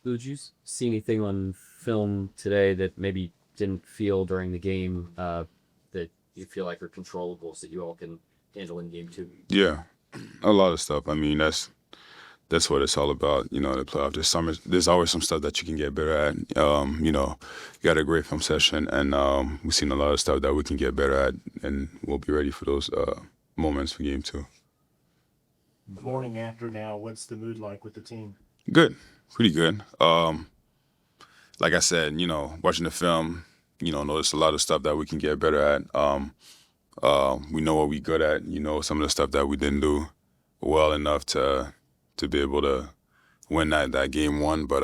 Did you see anything on film today that maybe didn't feel during the game that you feel like are controllables that you all can handle in game two? Yeah, a lot of stuff. I mean, that's what it's all about. The playoff. There's always some stuff that you can get better at. You got a great film session, and we've seen a lot of stuff that we can get better at, and we'll be ready for those moments for game two. Morning after now, what's the mood like with the team? Good, pretty good. Like I said, watching the film, notice a lot of stuff that we can get better at. We know what we're good at. Some of the stuff that we didn't do well enough to be able to win that game one. But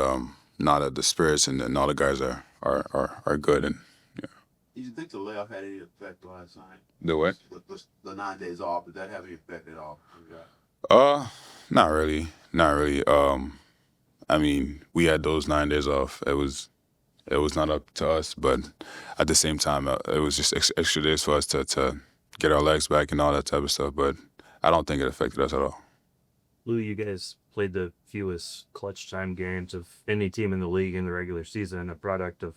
now that the spirits and all the guys are good. And yeah. Do you think the layoff had any effect last night? The what? The 9 days off, did that have any effect at all? Not really. Not really. I mean, we had those 9 days off. It was not up to us, but at the same time, it was just extra days for us to get our legs back and all that type of stuff. But I don't think it affected us at all. Lou, you guys played the fewest clutch time games of any team in the league in the regular season, a product of,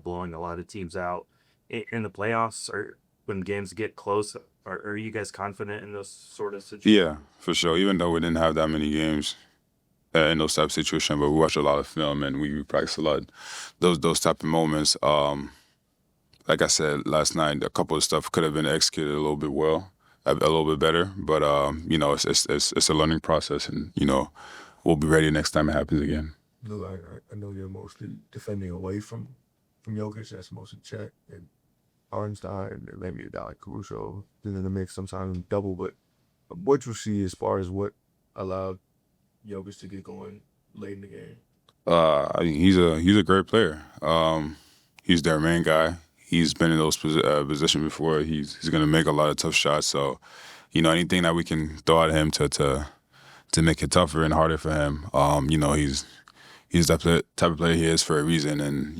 blowing a lot of teams out. In the playoffs, or when games get close, are you guys confident in those sort of situations? Yeah, for sure. Even though we didn't have that many games in those type of situations, but we watched a lot of film and we practiced a lot those type of moments. Like I said last night, a couple of stuff could have been executed a little bit better. But it's a learning process, and we'll be ready next time it happens again. Lou, I know you're mostly defending away from Jokic. That's mostly Chet and Arnstein, and maybe a guy like Caruso in the mix sometimes double. But what you see as far as what allowed Jokic to get going late in the game? I mean, he's a great player. He's their main guy. He's been in those positions before. He's going to make a lot of tough shots. So, anything that we can throw at him to make it tougher and harder for him. He's that type of player he is for a reason. And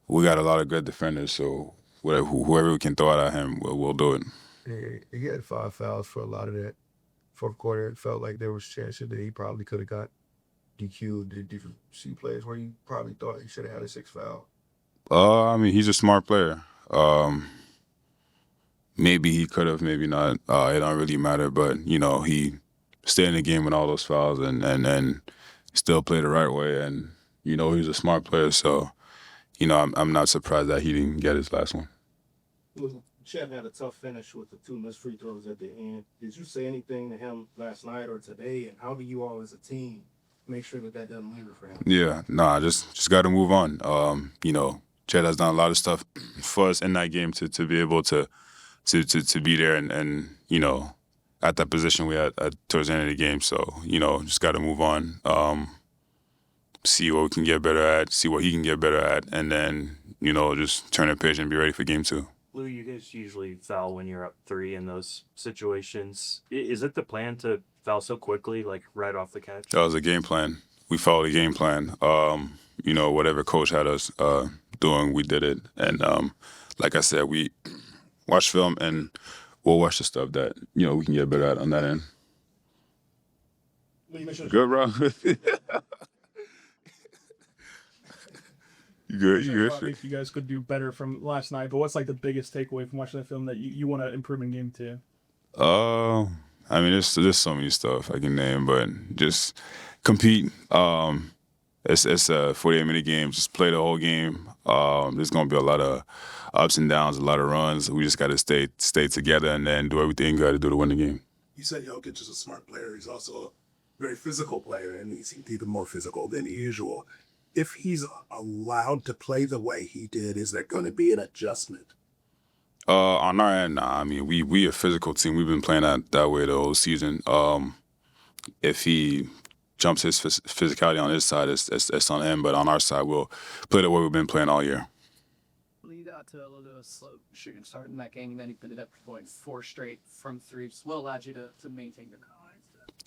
we got a lot of good defenders. So whoever we can throw it at him, we'll do it. Yeah, he had 5 fouls for a lot of that fourth quarter. It felt like there was chances that he probably could have got DQ'd. Did you see plays where you probably thought he should have had a 6th foul? I mean, he's a smart player. Maybe he could have, maybe not. It don't really matter. But he stayed in the game with all those fouls and still played the right way. And he's a smart player. So I'm not surprised that he didn't get his last one. Chet had a tough finish with the 2 missed free throws at the end. Did you say anything to him last night or today? And how do you all as a team make sure that doesn't linger for him? Yeah, just got to move on. Chet has done a lot of stuff for us in that game to be able to be there and at that position we had towards the end of the game. So just got to move on. See what we can get better at. See what he can get better at, and then just turn the page and be ready for game 2. Lou, you guys usually foul when you're up 3 in those situations. Is it the plan to foul so quickly, like right off the catch? That was a game plan. We followed the game plan. Whatever coach had us doing, we did it. And like I said, we watch film and we'll watch the stuff that we can get better at on that end. Good, bro. You good? If you guys could do better from last night, but what's like the biggest takeaway from watching the film that you want to improve in game 2? I mean, there's so many stuff I can name, but just compete. It's a 48-minute game. Just play the whole game. There's gonna be a lot of ups and downs, a lot of runs. We just got to stay together and then do everything we got to do to win the game. You said Jokic is a smart player. He's also a very physical player, and he's even more physical than usual. If he's allowed to play the way he did, is there going to be an adjustment? On our end, nah. I mean, we a physical team. We've been playing that way the whole season. If he jumps his physicality on his side, it's on him. But on our side, we'll play the way we've been playing all year. Lead out to a little bit of a slow shooting start in that game, and then he ended up going 4 straight from 3. Just what allowed you to maintain your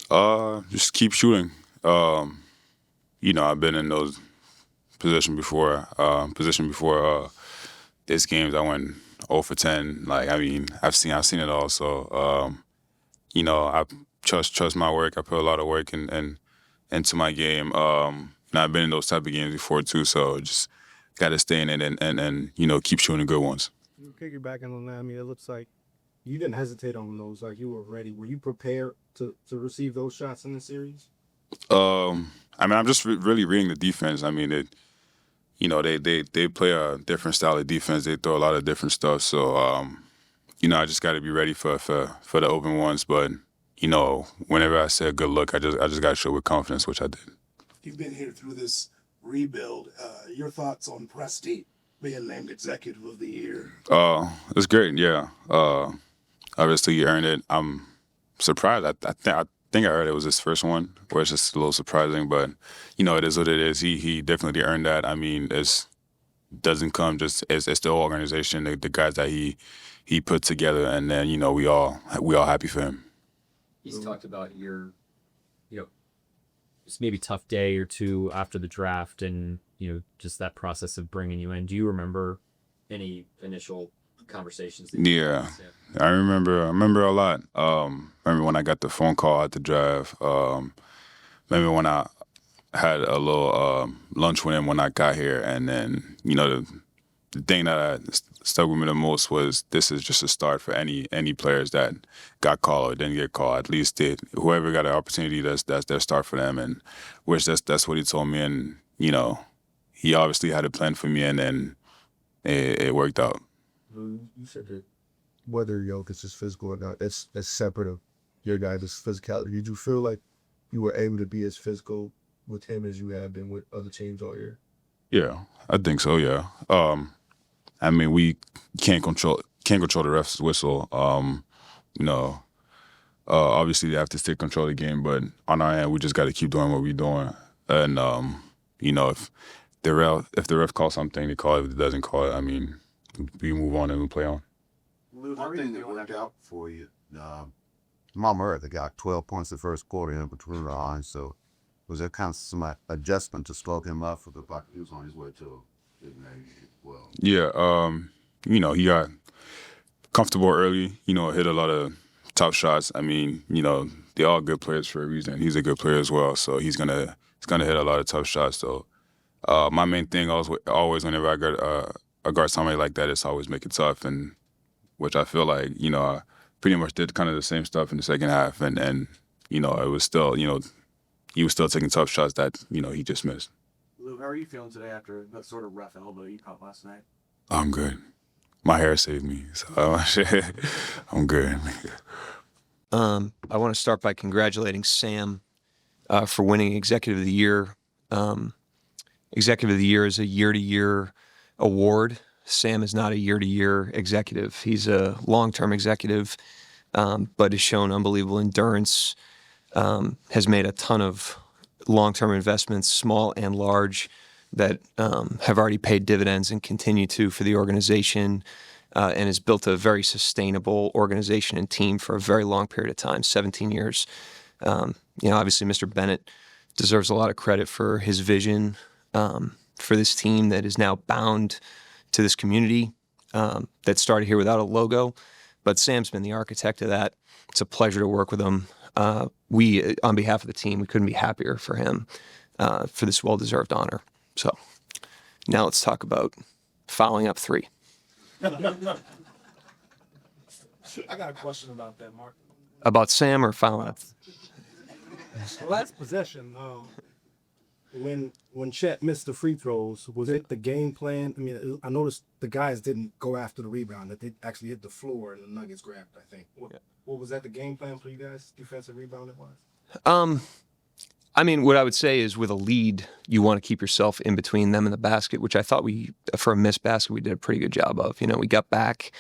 confidence? Just keep shooting. I've been in those position before this games. I went 0 for 10. Like, I mean, I've seen it all. So, I trust my work. I put a lot of work into my game. I've been in those type of games before too, so just got to stay in it and keep shooting good ones. Piggybacking on that, I mean, it looks like you didn't hesitate on those. Like you were ready. Were you prepared to receive those shots in the series? I mean, I'm just really reading the defense. I mean, they play a different style of defense. They throw a lot of different stuff. So, I just got to be ready for the open ones. But, whenever I say a good look, I just got to show with confidence, which I did. You've been here through this rebuild. Your thoughts on Presti being named Executive of the Year? It's great. Yeah. Obviously, you earned it. I'm surprised. I think I heard it was his first one, where it's just a little surprising. But it is what it is. He definitely earned that. I mean, it doesn't come just it's the whole organization, the guys that he put together, and then we all happy for him. He's talked about your, just maybe tough day or two after the draft, and just that process of bringing you in. Do you remember any initial conversations? Yeah, I remember a lot. Remember when I got the phone call at the draft. Remember when I had a little lunch with him when I got here, and then the thing that stuck with me the most was this is just a start for any players that got called or didn't get called. At least whoever got an opportunity, that's their start for them, and which that's what he told me, and he obviously had a plan for me, and then it worked out. You said that whether Jokic is physical or not, that's separate of your guys' physicality. Did you feel like you were able to be as physical with him as you have been with other teams all year? Yeah, I think so. Yeah. I mean, we can't control the ref's whistle. Obviously they have to still control the game, but on our end, we just got to keep doing what we're doing. And if the ref calls something, they call it. If it doesn't call it, I mean, we move on and we play on. One thing that worked out for you, Mama Earth got 12 points the first quarter in between the lines, so was there kind of some adjustment to slow him up for the buck? he was on his way to well. Yeah, he got comfortable early, hit a lot of tough shots. I mean, they're all good players for a reason. He's a good player as well, so he's gonna hit a lot of tough shots. So my main thing always whenever I guard somebody like that, it's always make it tough, and which I feel like, I pretty much did kind of the same stuff in the second half, and it was still, he was still taking tough shots that, he just missed. Lou, how are you feeling today after that sort of rough elbow you caught last night? I'm good. My hair saved me, so I'm good. I want to start by congratulating Sam for winning Executive of the Year. Executive of the Year is a year-to-year award. Sam is not a year-to-year executive. He's a long-term executive, but has shown unbelievable endurance, has made a ton of long-term investments, small and large, that have already paid dividends and continue to for the organization, and has built a very sustainable organization and team for a very long period of time, 17 years. Obviously Mr. Bennett deserves a lot of credit for his vision for this team that is now bound to this community that started here without a logo. But Sam's been the architect of that. It's a pleasure to work with him. We, on behalf of the team, we couldn't be happier for him for this well-deserved honor. So now let's talk about fouling up three. I got a question about that, Mark. About Sam or fouling up? Last possession, when Chet missed the free throws, was it the game plan? I mean, I noticed the guys didn't go after the rebound; that they actually hit the floor and the Nuggets grabbed. I think. What was that the game plan for you guys, defensive rebounding wise? I mean, what I would say is with a lead, you want to keep yourself in between them and the basket, which I thought for a missed basket, we did a pretty good job of. We got back.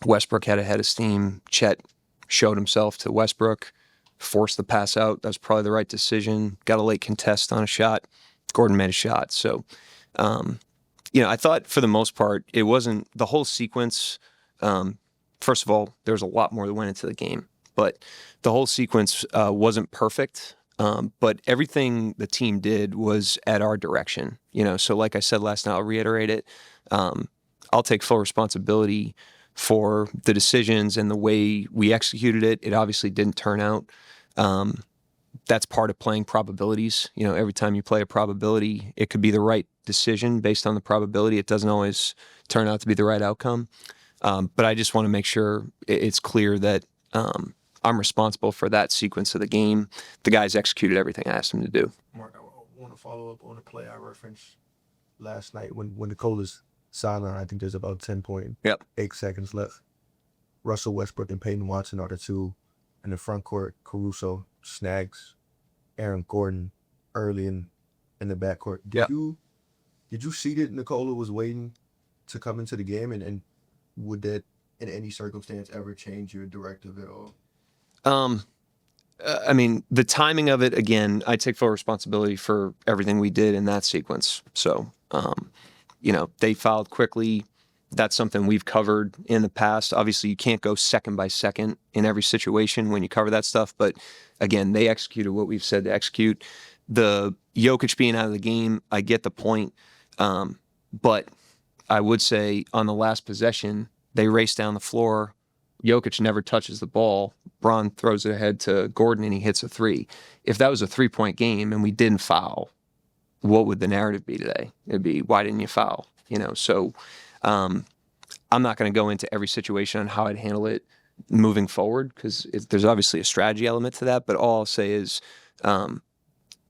Westbrook had a head of steam. Chet showed himself to Westbrook, forced the pass out. That was probably the right decision. Got a late contest on a shot. Gordon made a shot. So, I thought for the most part, it wasn't the whole sequence. First of all, there was a lot more that went into the game, but the whole sequence wasn't perfect. But everything the team did was at our direction. So like I said last night, I'll reiterate it. I'll take full responsibility for the decisions and the way we executed it. It obviously didn't turn out. that's part of playing probabilities. You know, every time you play a probability, it could be the right decision based on the probability. It doesn't always turn out to be the right outcome. But I just want to make sure it's clear that I'm responsible for that sequence of the game. The guys executed everything I asked them to do. Mark, I want to follow up on a play I referenced last night when Nicola's sideline. I think there's about 10.8 seconds left. Russell Westbrook and Peyton Watson are the two in the front court. Caruso snags Aaron Gordon early in the backcourt. Did you see that Nicola was waiting to come into the game, and would that in any circumstance ever change your directive at all? I mean, the timing of it, again, I take full responsibility for everything we did in that sequence. So, you know, they fouled quickly. That's something we've covered in the past. Obviously, you can't go second by second in every situation when you cover that stuff. But again, they executed what we've said to execute. The Jokic being out of the game, I get the point. But I would say on the last possession, they race down the floor. Jokic never touches the ball. Braun throws it ahead to Gordon and he hits a three. If that was a 3-point game and we didn't foul, what would the narrative be today? It'd be, why didn't you foul? You know, so I'm not going to go into every situation on how I'd handle it moving forward because there's obviously a strategy element to that. But all I'll say is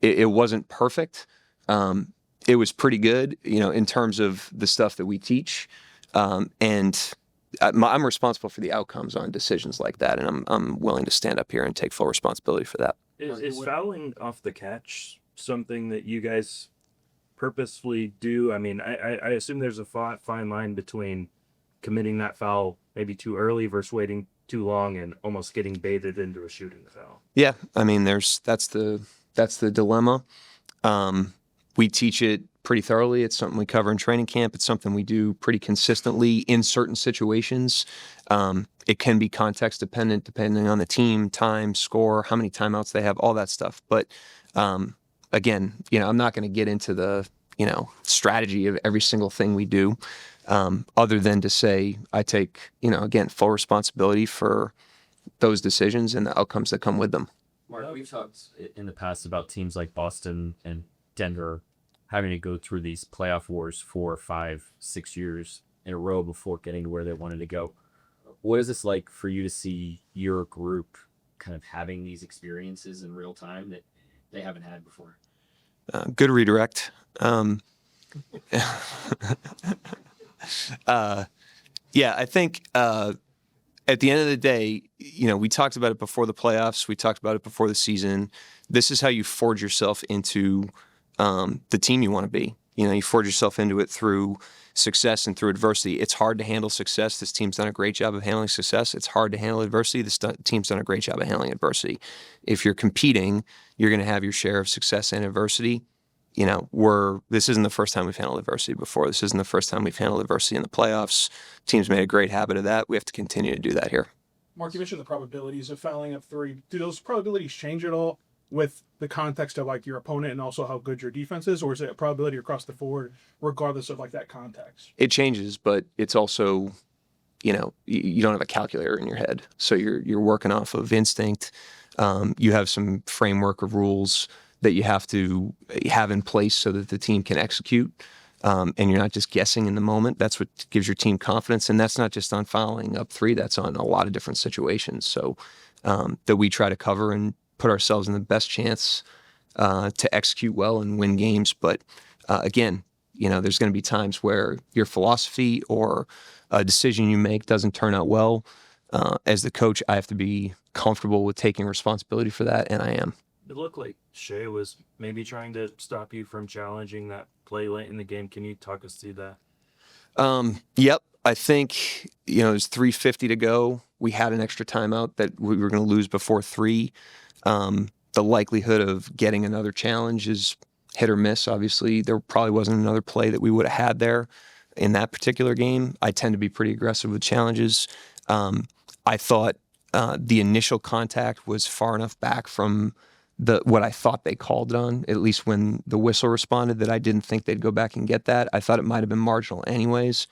it wasn't perfect. It was pretty good, you know, in terms of the stuff that we teach. And I'm responsible for the outcomes on decisions like that, and I'm willing to stand up here and take full responsibility for that. Is fouling off the catch something that you guys purposefully do? I mean, I assume there's a fine line between committing that foul maybe too early versus waiting too long and almost getting baited into a shooting foul. Yeah, I mean, that's the dilemma. We teach it pretty thoroughly. It's something we cover in training camp. It's something we do pretty consistently in certain situations. It can be context dependent, depending on the team, time, score, how many timeouts they have, all that stuff. But again, you know, I'm not going to get into the, you know, strategy of every single thing we do, other than to say I take, you know, again, full responsibility for those decisions and the outcomes that come with them. Mark, we've talked in the past about teams like Boston and Denver having to go through these playoff wars 4, 5, 6 years in a row before getting to where they wanted to go. What is this like for you to see your group kind of having these experiences in real time that they haven't had before? Good redirect. Yeah, I think at the end of the day, you know, we talked about it before the playoffs. We talked about it before the season. This is how you forge yourself into the team you want to be. You know, you forge yourself into it through success and through adversity. It's hard to handle success. This team's done a great job of handling success. It's hard to handle adversity. This team's done a great job of handling adversity. If you're competing, you're going to have your share of success and adversity. You know, this isn't the first time we've handled adversity before. This isn't the first time we've handled adversity in the playoffs. Teams made a great habit of that. We have to continue to do that here. Mark, you mentioned the probabilities of fouling up three. Do those probabilities change at all with the context of like your opponent and also how good your defense is, or is it a probability across the board regardless of like that context? It changes, but it's also, you know, you don't have a calculator in your head, so you're working off of instinct. You have some framework of rules that you have to have in place so that the team can execute, and you're not just guessing in the moment. That's what gives your team confidence, and that's not just on fouling up three. That's on a lot of different situations. So that we try to cover and put ourselves in the best chance to execute well and win games. But again, you know, there's going to be times where your philosophy or a decision you make doesn't turn out well. As the coach, I have to be comfortable with taking responsibility for that, and I am. It looked like Shea was maybe trying to stop you from challenging that play late in the game. Can you talk us through that? Yep. I think, you know, there's 3:50 to go. We had an extra timeout that we were going to lose before 3. The likelihood of getting another challenge is hit or miss. Obviously, there probably wasn't another play that we would have had there in that particular game. I tend to be pretty aggressive with challenges. I thought the initial contact was far enough back from what I thought they called it on, at least when the whistle responded, that I didn't think they'd go back and get that. I thought it might have been marginal anyways.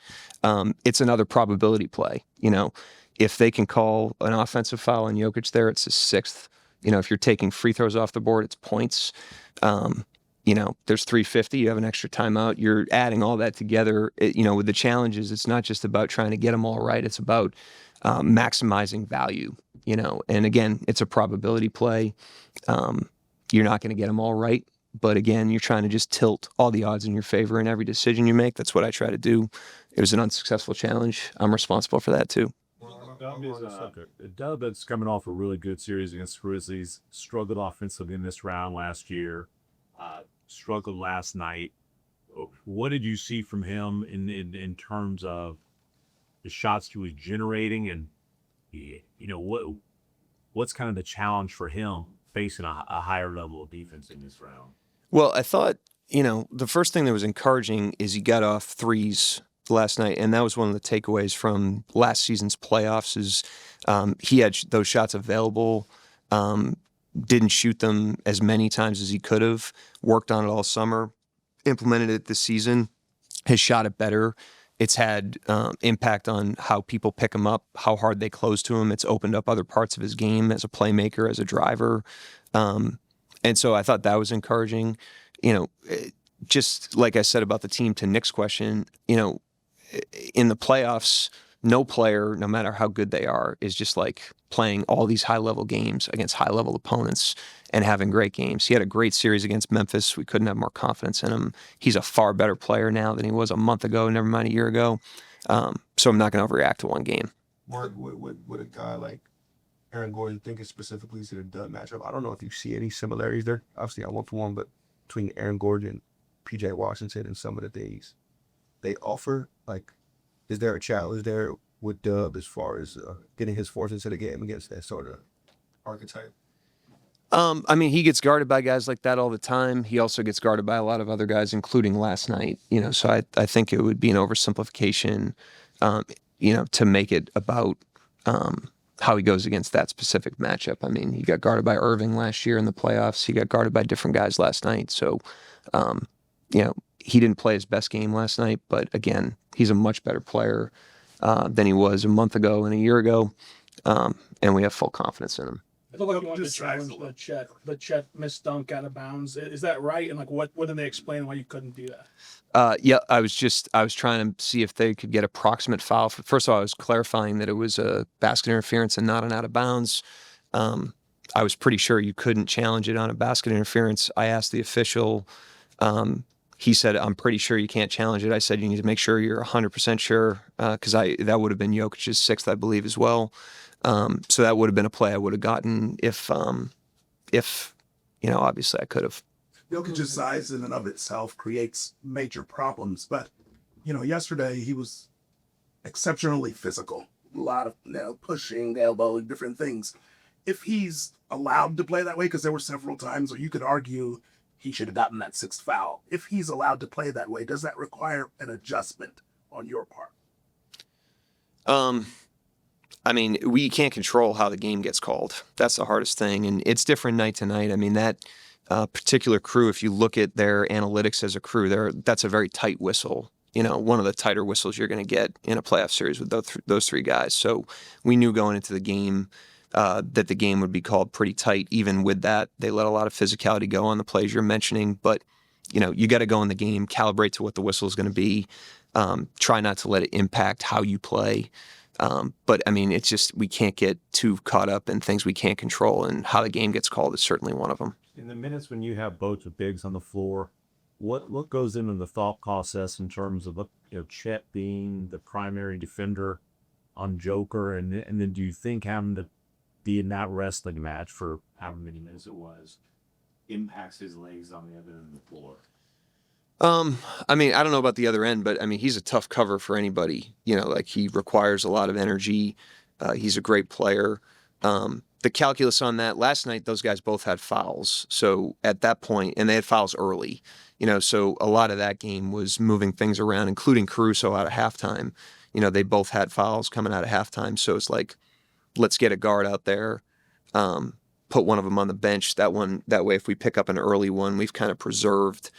It's another probability play. You know, if they can call an offensive foul on Jokic there, it's his 6th. if you're taking free throws off the board, it's points. There's 350, you have an extra timeout. You're adding all that together. With the challenges, it's not just about trying to get them all right. It's about maximizing value, and again, it's a probability play. You're not going to get them all right. But again, you're trying to just tilt all the odds in your favor in every decision you make. That's what I try to do. It was an unsuccessful challenge. I'm responsible for that too. Dub that's coming off a really good series against Grizzlies, struggled offensively in this round last year, struggled last night. What did you see from him in terms of the shots he was generating, and what's kind of the challenge for him facing a higher level of defense in this round? Well, I thought, the first thing that was encouraging is he got off threes last night, and that was one of the takeaways from last season's playoffs is he had those shots available, didn't shoot them as many times as he could have, worked on it all summer, implemented it this season, has shot it better. It's had impact on how people pick him up, how hard they close to him. It's opened up other parts of his game as a playmaker, as a driver. And so I thought that was encouraging. Just like I said about the team, to Nick's question, in the playoffs, no player, no matter how good they are, is just like playing all these high-level games against high-level opponents and having great games. He had a great series against Memphis. We couldn't have more confidence in him. He's a far better player now than he was a month ago, never mind a year ago. So I'm not going to overreact to one game. Mark, would a guy like Aaron Gordon thinking specifically to the Dub matchup? I don't know if you see any similarities there. Obviously, I 1-for-1, but between Aaron Gordon and PJ Washington and some of the things they offer, like, is there a challenge there with Dub as far as getting his force into the game against that sort of archetype? He gets guarded by guys like that all the time. He also gets guarded by a lot of other guys, including last night. So I think it would be an oversimplification, to make it about how he goes against that specific matchup. He got guarded by Irving last year in the playoffs. He got guarded by different guys last night. So, he didn't play his best game last night, but again, he's a much better player than he was a month ago and a year ago, and we have full confidence in him. I feel like you wanted to challenge the Chet missed dunk out of bounds. Is that right? And what did they explain why you couldn't do that? Yeah, I was trying to see if they could get approximate foul. First of all, I was clarifying that it was a basket interference and not an out of bounds. I was pretty sure you couldn't challenge it on a basket interference. I asked the official. He said, I'm pretty sure you can't challenge it. I said, you need to make sure you're 100% sure, because that would have been Jokic's sixth, I believe, as well. So that would have been a play I would have gotten if obviously I could have. Jokic's size in and of itself creates major problems, but yesterday he was exceptionally physical. A lot of pushing, elbowing, different things. If he's allowed to play that way, because there were several times where you could argue he should have gotten that sixth foul. If he's allowed to play that way, does that require an adjustment on your part? We can't control how the game gets called. That's the hardest thing, and it's different night to night. That particular crew, if you look at their analytics as a crew, that's a very tight whistle. One of the tighter whistles you're going to get in a playoff series with those three guys. So we knew going into the game that the game would be called pretty tight. Even with that, they let a lot of physicality go on the plays you're mentioning. But, you got to go in the game, calibrate to what the whistle is going to be. Try not to let it impact how you play. But it's just we can't get too caught up in things we can't control, and how the game gets called is certainly one of them. In the minutes when you have both the bigs on the floor, what goes into the thought process in terms of Chet being the primary defender on Joker, and then do you think having to be in that wrestling match for however many minutes it was impacts his legs on the other end of the floor? I don't know about the other end, but he's a tough cover for anybody. He requires a lot of energy. He's a great player. The calculus on that, last night, those guys both had fouls. So at that point, and they had fouls early, so a lot of that game was moving things around, including Caruso out of halftime. They both had fouls coming out of halftime. So it's like, let's get a guard out there, put one of them on the bench. That way, if we pick up an early one, we've kind of preserved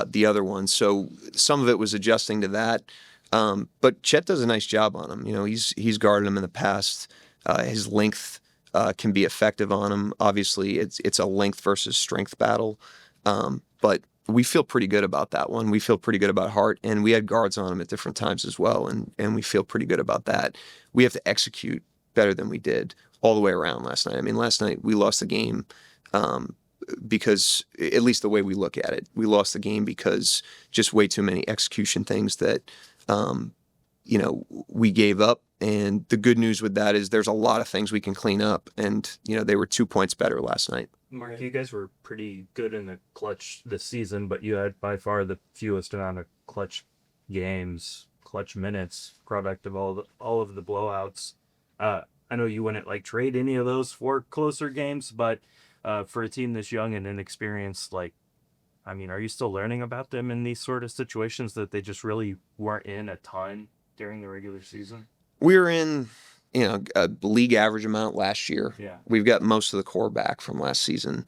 the other one. So some of it was adjusting to that. But Chet does a nice job on him. He's guarded him in the past. His length can be effective on them. Obviously, it's a length versus strength battle, but we feel pretty good about that one. We feel pretty good about Hart, and we had guards on him at different times as well, and we feel pretty good about that. We have to execute better than we did all the way around last night. I mean, last night we lost the game because, at least the way we look at it, we lost the game because just way too many execution things that, we gave up. And the good news with that is there's a lot of things we can clean up. And, they were 2 points better last night. Mark, you guys were pretty good in the clutch this season, but you had by far the fewest amount of clutch games, clutch minutes, product of all of the blowouts. I know you wouldn't trade any of those for closer games, but for a team this young and inexperienced, are you still learning about them in these sort of situations that they just really weren't in a ton during the regular season? We were in, a league average amount last year. Yeah. We've got most of the core back from last season.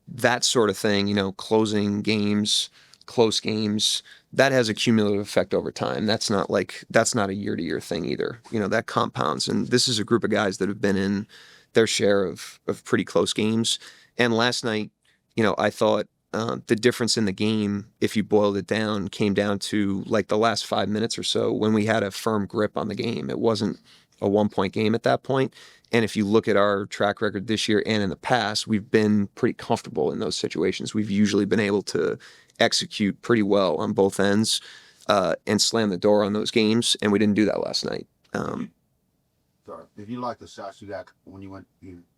That sort of thing, closing games, close games, that has a cumulative effect over time. That's not a year-to-year thing either. That compounds. And this is a group of guys that have been in their share of pretty close games. And last night, I thought the difference in the game, if you boiled it down, came down to the last 5 minutes or so when we had a firm grip on the game. It wasn't a 1-point game at that point. And if you look at our track record this year and in the past, we've been pretty comfortable in those situations. We've usually been able to execute pretty well on both ends and slam the door on those games, and we didn't do that last night. Sorry. If you like the shots you got when you went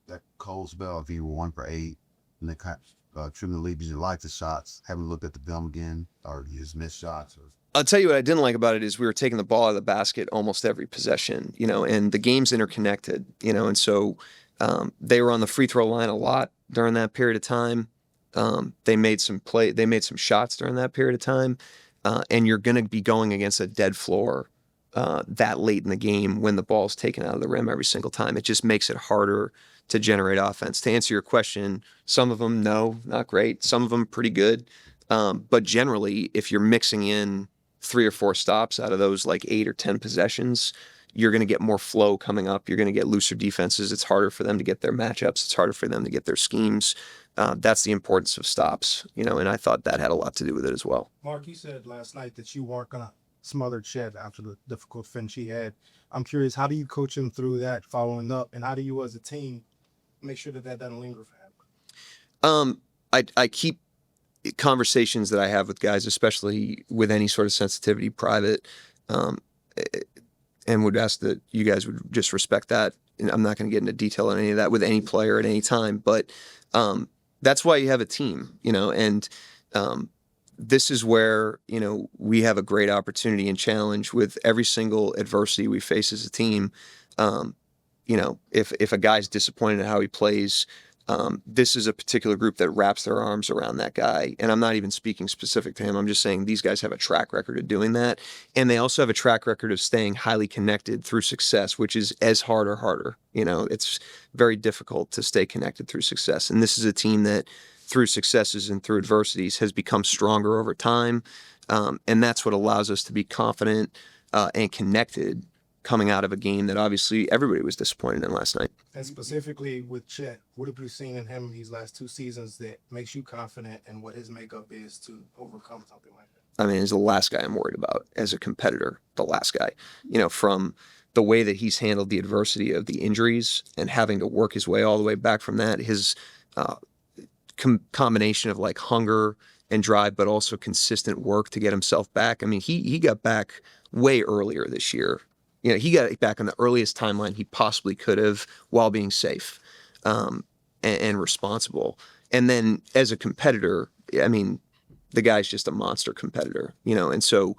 that cold spell, if you were 1 for 8, and then trim the lead, did you like the shots? Haven't looked at the film again, or you just missed shots? Or... I'll tell you what I didn't like about it is we were taking the ball out of the basket almost every possession, and the game's interconnected, and so they were on the free throw line a lot during that period of time. They made some shots during that period of time, and you're going to be going against a dead floor that late in the game when the ball's taken out of the rim every single time. It just makes it harder to generate offense. To answer your question, some of them, no, not great. Some of them pretty good. But generally, if you're mixing in 3 or 4 stops out of those 8 or 10 possessions, you're going to get more flow coming up. You're going to get looser defenses. It's harder for them to get their matchups. It's harder for them to get their schemes. That's the importance of stops, and I thought that had a lot to do with it as well. Mark, you said last night that you weren't going to smother Chet after the difficult finish he had. I'm curious, how do you coach him through that following up, and how do you as a team make sure that doesn't linger for him? I keep conversations that I have with guys, especially with any sort of sensitivity, private, and would ask that you guys would just respect that. And I'm not going to get into detail on any of that with any player at any time, but that's why you have a team, and this is where, we have a great opportunity and challenge with every single adversity we face as a team. If a guy's disappointed in how he plays, this is a particular group that wraps their arms around that guy. And I'm not even speaking specific to him. I'm just saying these guys have a track record of doing that. And they also have a track record of staying highly connected through success, which is as hard or harder. It's very difficult to stay connected through success. And this is a team that through successes and through adversities has become stronger over time. And that's what allows us to be confident and connected coming out of a game that obviously everybody was disappointed in last night. And specifically with Chet, what have you seen in him these last 2 seasons that makes you confident in what his makeup is to overcome something like that? I mean, he's the last guy I'm worried about as a competitor, the last guy, from the way that he's handled the adversity of the injuries and having to work his way all the way back from that, his combination of hunger and drive, but also consistent work to get himself back. I mean, he got back way earlier this year. He got back on the earliest timeline he possibly could have while being safe and responsible. And then as a competitor, I mean, the guy's just a monster competitor, and so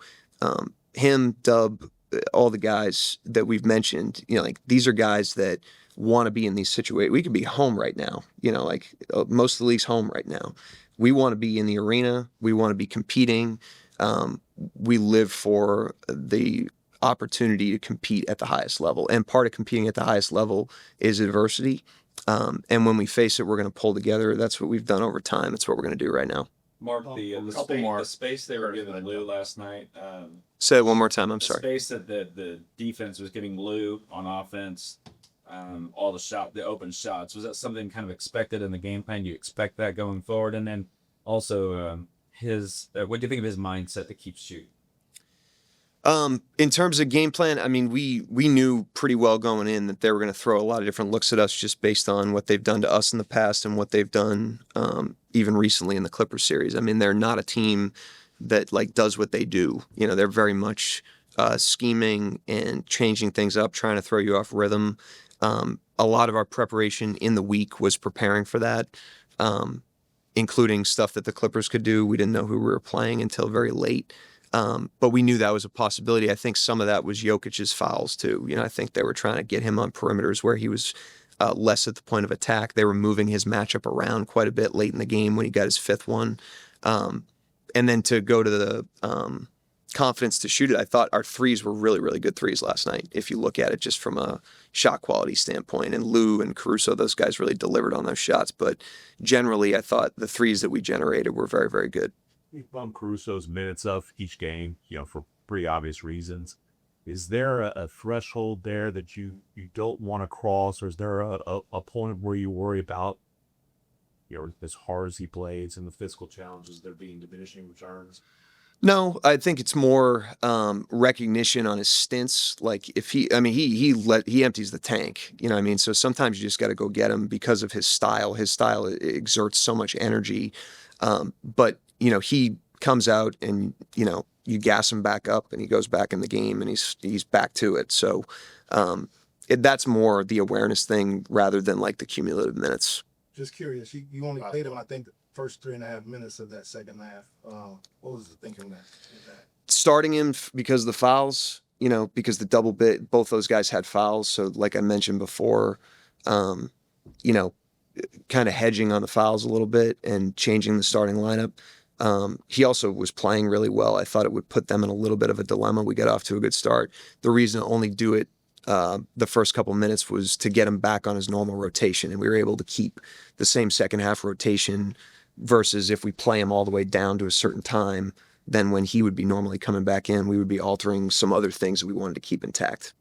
him, Dub, all the guys that we've mentioned, these are guys that want to be in these situations. We could be home right now, most of the league's home right now. We want to be in the arena. We want to be competing. We live for the opportunity to compete at the highest level. And part of competing at the highest level is adversity. And when we face it, we're going to pull together. That's what we've done over time. That's what we're going to do right now. Mark, the space they were giving Lou last night. Say it one more time. I'm the sorry. Space that the defense was giving Lou on offense. all the open shots. Was that something kind of expected in the game plan? Do you expect that going forward? And then also what do you think of his mindset to keep shooting? In terms of game plan, I mean, we knew pretty well going in that they were going to throw a lot of different looks at us just based on what they've done to us in the past and what they've done even recently in the Clippers series. I mean, they're not a team that like does what they do. You know, they're very much scheming and changing things up, trying to throw you off rhythm. A lot of our preparation in the week was preparing for that, including stuff that the Clippers could do. We didn't know who we were playing until very late. But we knew that was a possibility. I think some of that was Jokic's fouls too. You know, I think they were trying to get him on perimeters where he was less at the point of attack. They were moving his matchup around quite a bit late in the game when he got his fifth one. And then to go to the confidence to shoot it, I thought our threes were really, really good threes last night. If you look at it just from a shot quality standpoint, and Lou and Caruso, those guys really delivered on those shots. But generally, I thought the threes that we generated were very, very good. We bump Caruso's minutes up each game, you know, for pretty obvious reasons. Is there a threshold there that you don't want to cross, or is there a point where you worry about, you know, as hard as he plays and the physical challenges there being diminishing returns? No, I think it's more recognition on his stints. Like if he empties the tank, you know what I mean? So sometimes you just got to go get him because of his style. His style exerts so much energy. But you know, he comes out and, you know, you gas him back up and he goes back in the game and he's back to it. So that's more the awareness thing rather than like the cumulative minutes. Just curious, you only played him, I think, the first 3.5 minutes of that second half. What was the thinking with that? Starting him because of the fouls, you know, because the double bit, both those guys had fouls. So like I mentioned before, you know, kind of hedging on the fouls a little bit and changing the starting lineup. He also was playing really well. I thought it would put them in a little bit of a dilemma. We got off to a good start. The reason to only do it the first couple minutes was to get him back on his normal rotation, and we were able to keep the same second half rotation versus if we play him all the way down to a certain time, then when he would be normally coming back in, we would be altering some other things that we wanted to keep intact.